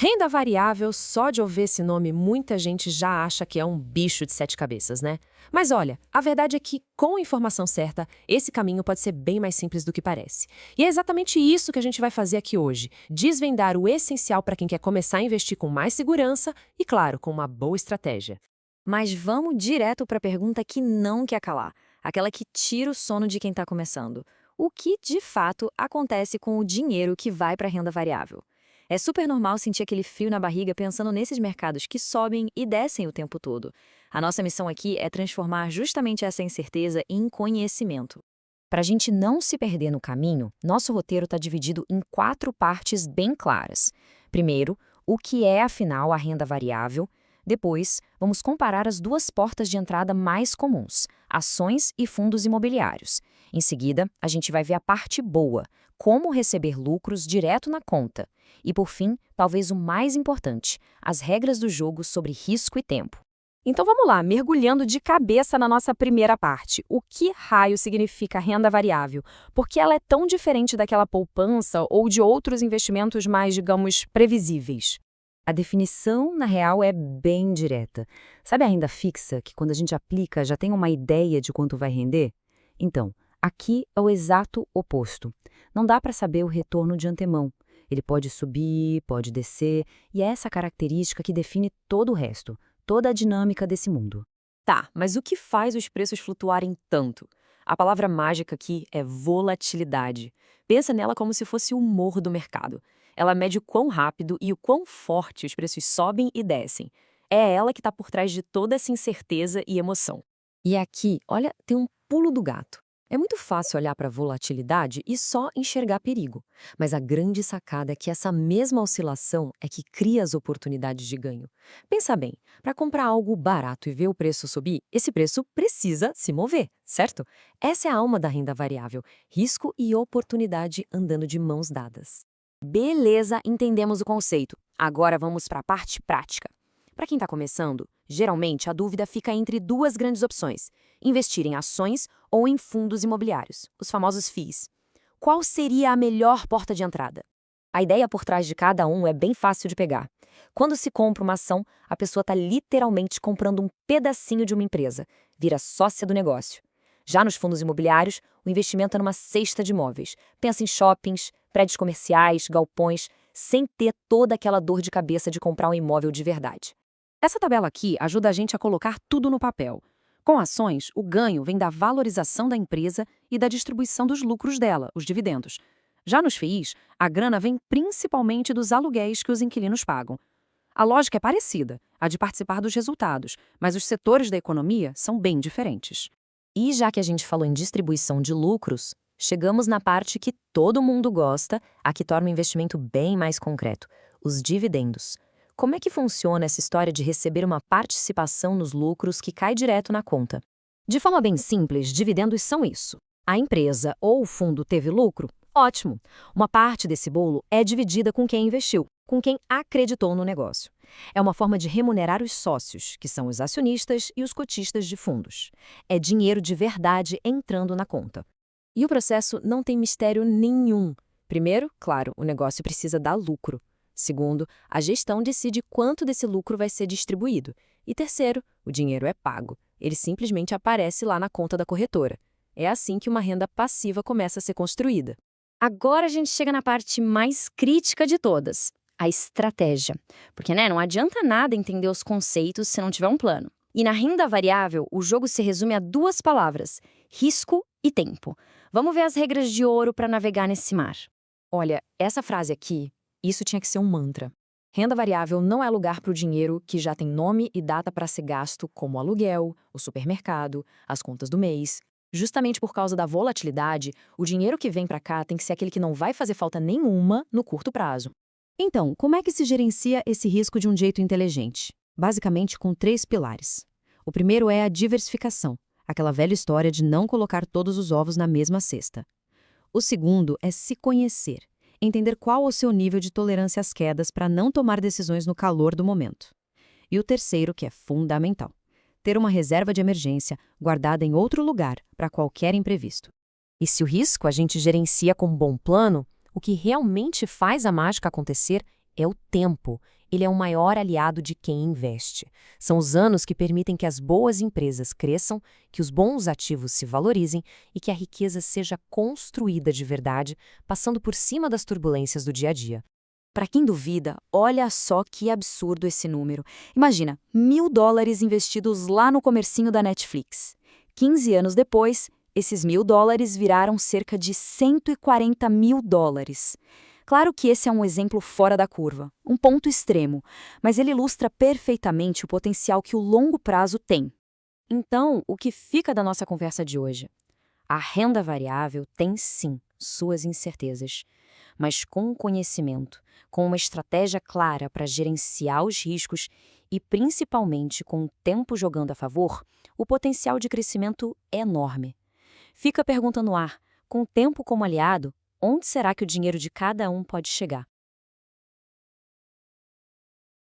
Renda variável, só de ouvir esse nome, muita gente já acha que é um bicho de sete cabeças, né? Mas olha, a verdade é que, com a informação certa, esse caminho pode ser bem mais simples do que parece. E é exatamente isso que a gente vai fazer aqui hoje: desvendar o essencial para quem quer começar a investir com mais segurança e, claro, com uma boa estratégia. Mas vamos direto para a pergunta que não quer calar, aquela que tira o sono de quem está começando. O que, de fato, acontece com o dinheiro que vai para a renda variável? É super normal sentir aquele frio na barriga pensando nesses mercados que sobem e descem o tempo todo. A nossa missão aqui é transformar justamente essa incerteza em conhecimento. Para a gente não se perder no caminho, nosso roteiro está dividido em 4 partes bem claras. Primeiro, o que é afinal a renda variável. Depois, vamos comparar as duas portas de entrada mais comuns, ações e fundos imobiliários. Em seguida, a gente vai ver a parte boa, como receber lucros direto na conta. E, por fim, talvez o mais importante, as regras do jogo sobre risco e tempo. Então vamos lá, mergulhando de cabeça na nossa primeira parte. O que raio significa renda variável? Por que ela é tão diferente daquela poupança ou de outros investimentos mais, digamos, previsíveis? A definição, na real, é bem direta. Sabe a renda fixa, que quando a gente aplica já tem uma ideia de quanto vai render? Então, aqui é o exato oposto. Não dá para saber o retorno de antemão. Ele pode subir, pode descer, e é essa característica que define todo o resto, toda a dinâmica desse mundo. Tá, mas o que faz os preços flutuarem tanto? A palavra mágica aqui é volatilidade. Pensa nela como se fosse o humor do mercado. Ela mede o quão rápido e o quão forte os preços sobem e descem. É ela que está por trás de toda essa incerteza e emoção. E aqui, olha, tem um pulo do gato. É muito fácil olhar para a volatilidade e só enxergar perigo. Mas a grande sacada é que essa mesma oscilação é que cria as oportunidades de ganho. Pensa bem, para comprar algo barato e ver o preço subir, esse preço precisa se mover, certo? Essa é a alma da renda variável, risco e oportunidade andando de mãos dadas. Beleza, entendemos o conceito. Agora vamos para a parte prática. Para quem está começando, geralmente a dúvida fica entre duas grandes opções: investir em ações ou em fundos imobiliários, os famosos FIIs. Qual seria a melhor porta de entrada? A ideia por trás de cada um é bem fácil de pegar. Quando se compra uma ação, a pessoa está literalmente comprando um pedacinho de uma empresa, vira sócia do negócio. Já nos fundos imobiliários, o investimento é numa cesta de imóveis. Pensa em shoppings, prédios comerciais, galpões, sem ter toda aquela dor de cabeça de comprar um imóvel de verdade. Essa tabela aqui ajuda a gente a colocar tudo no papel. Com ações, o ganho vem da valorização da empresa e da distribuição dos lucros dela, os dividendos. Já nos FIIs, a grana vem principalmente dos aluguéis que os inquilinos pagam. A lógica é parecida, a de participar dos resultados, mas os setores da economia são bem diferentes. E já que a gente falou em distribuição de lucros, chegamos na parte que todo mundo gosta, a que torna o investimento bem mais concreto: os dividendos. Como é que funciona essa história de receber uma participação nos lucros que cai direto na conta? De forma bem simples, dividendos são isso. A empresa ou o fundo teve lucro? Ótimo! Uma parte desse bolo é dividida com quem investiu, com quem acreditou no negócio. É uma forma de remunerar os sócios, que são os acionistas e os cotistas de fundos. É dinheiro de verdade entrando na conta. E o processo não tem mistério nenhum. Primeiro, claro, o negócio precisa dar lucro. Segundo, a gestão decide quanto desse lucro vai ser distribuído. E terceiro, o dinheiro é pago. Ele simplesmente aparece lá na conta da corretora. É assim que uma renda passiva começa a ser construída. Agora a gente chega na parte mais crítica de todas: a estratégia. Porque, não adianta nada entender os conceitos se não tiver um plano. E na renda variável, o jogo se resume a 2 palavras: risco e tempo. Vamos ver as regras de ouro para navegar nesse mar. Olha, essa frase aqui, isso tinha que ser um mantra. Renda variável não é lugar para o dinheiro que já tem nome e data para ser gasto, como o aluguel, o supermercado, as contas do mês. Justamente por causa da volatilidade, o dinheiro que vem para cá tem que ser aquele que não vai fazer falta nenhuma no curto prazo. Então, como é que se gerencia esse risco de um jeito inteligente? Basicamente com 3 pilares. O primeiro é a diversificação, aquela velha história de não colocar todos os ovos na mesma cesta. O segundo é se conhecer, entender qual o seu nível de tolerância às quedas para não tomar decisões no calor do momento. E o terceiro, que é fundamental: ter uma reserva de emergência guardada em outro lugar para qualquer imprevisto. E se o risco a gente gerencia com um bom plano, o que realmente faz a mágica acontecer É o tempo. Ele é o maior aliado de quem investe. São os anos que permitem que as boas empresas cresçam, que os bons ativos se valorizem e que a riqueza seja construída de verdade, passando por cima das turbulências do dia a dia. Para quem duvida, olha só que absurdo esse número. Imagina, $1.000 investidos lá no comercinho da Netflix. 15 anos depois, esses $1.000 viraram cerca de $140 mil. Claro que esse é um exemplo fora da curva, um ponto extremo, mas ele ilustra perfeitamente o potencial que o longo prazo tem. Então, o que fica da nossa conversa de hoje? A renda variável tem sim suas incertezas, mas com conhecimento, com uma estratégia clara para gerenciar os riscos e principalmente com o tempo jogando a favor, o potencial de crescimento é enorme. Fica a pergunta no ar: com o tempo como aliado, onde será que o dinheiro de cada um pode chegar?